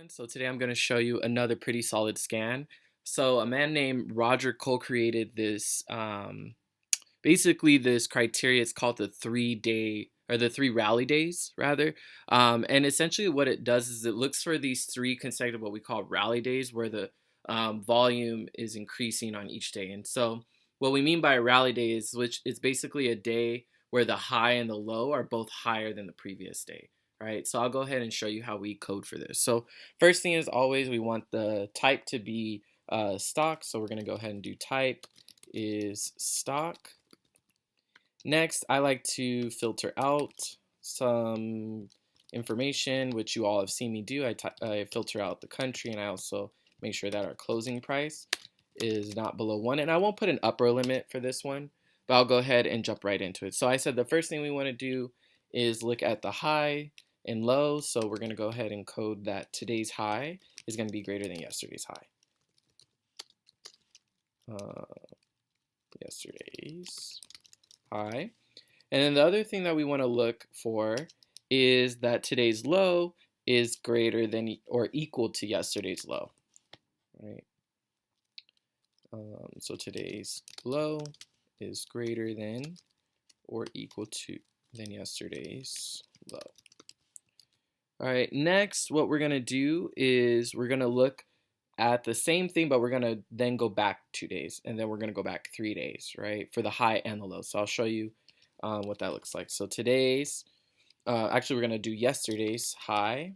So today I'm going to show you another pretty solid scan. So a man named Roger Cole created this, basically this criteria. It's called the 3 day or the three rally days rather. And essentially what it does is it looks for these three consecutive what we call rally days where the volume is increasing on each day. And so what we mean by a rally day is which is basically a day where the high and the low are both higher than the previous day. Right, so I'll go ahead and show you how we code for this. So first thing is always we want the type to be stock. So we're going to go ahead and do type is stock. Next, I like to filter out some information, which you all have seen me do. I filter out the country, and I also make sure that our closing price is not below 1. And I won't put an upper limit for this one, but I'll go ahead and jump right into it. So I said the first thing we want to do is look at the high and low. So we're going to go ahead and code that today's high is going to be greater than yesterday's high. Yesterday's high. And then the other thing that we want to look for is that today's low is greater than or equal to yesterday's low, right? So today's low is greater than or equal to than yesterday's low. All right, next what we're going to do is we're going to look at the same thing, but we're going to then go back 2 days, and then we're going to go back 3 days, right, for the high and the low. So I'll show you what that looks like. So today's, actually we're going to do yesterday's high.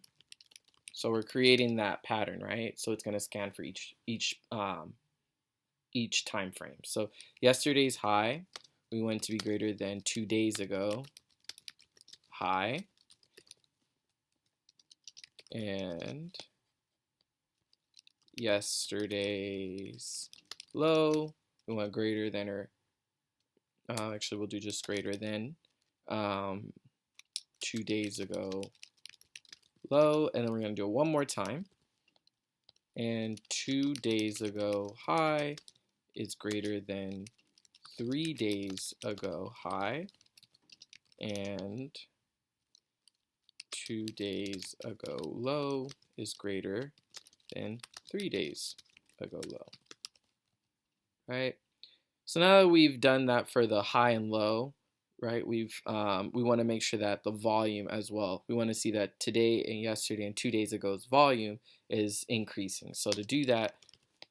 So we're creating that pattern, right? So it's going to scan for each time frame. So yesterday's high, we want it to be greater than 2 days ago high, and yesterday's low, we want greater than or actually we'll do just greater than 2 days ago low, and then we're going to do it one more time, and 2 days ago high is greater than 3 days ago high, and 2 days ago low is greater than 3 days ago low. Right? So now that we've done that for the high and low, right? We want to make sure that the volume as well. We want to see that today and yesterday and 2 days ago's volume is increasing. So to do that,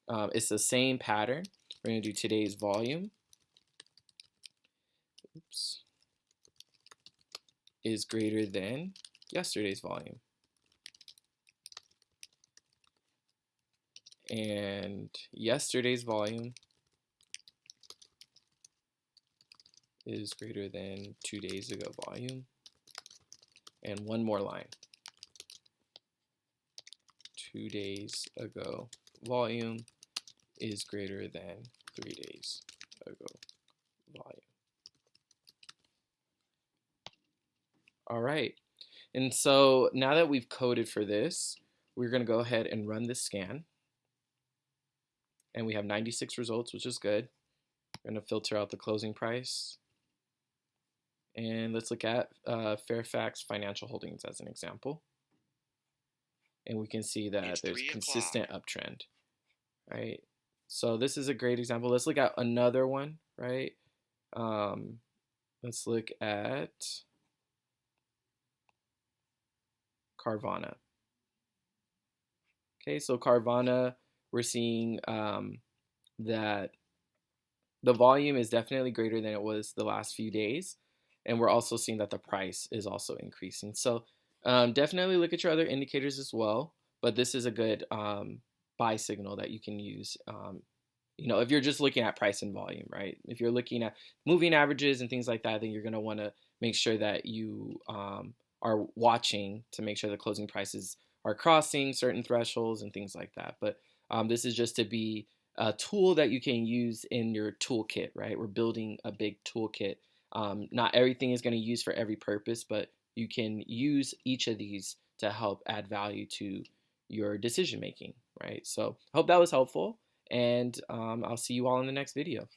it's the same pattern. We're going to do today's volume. Oops. Is greater than yesterday's volume. And yesterday's volume is greater than 2 days ago volume. And one more line. 2 days ago volume is greater than 3 days ago volume. All right. And so now that we've coded for this, we're going to go ahead and run this scan. And we have 96 results, which is good. We're going to filter out the closing price. And let's look at Fairfax Financial Holdings as an example. And we can see that there's consistent uptrend, right? So this is a great example. Let's look at another one, right? Let's look at Carvana. Okay, so Carvana, we're seeing that the volume is definitely greater than it was the last few days. And we're also seeing that the price is also increasing. So definitely look at your other indicators as well. But this is a good buy signal that you can use. If you're just looking at price and volume, right? If you're looking at moving averages and things like that, then you're going to want to make sure that you are watching to make sure the closing prices are crossing certain thresholds and things like that. But this is just to be a tool that you can use in your toolkit, right? We're building a big toolkit. Not everything is going to use for every purpose, but you can use each of these to help add value to your decision making, right? So I hope that was helpful, and I'll see you all in the next video.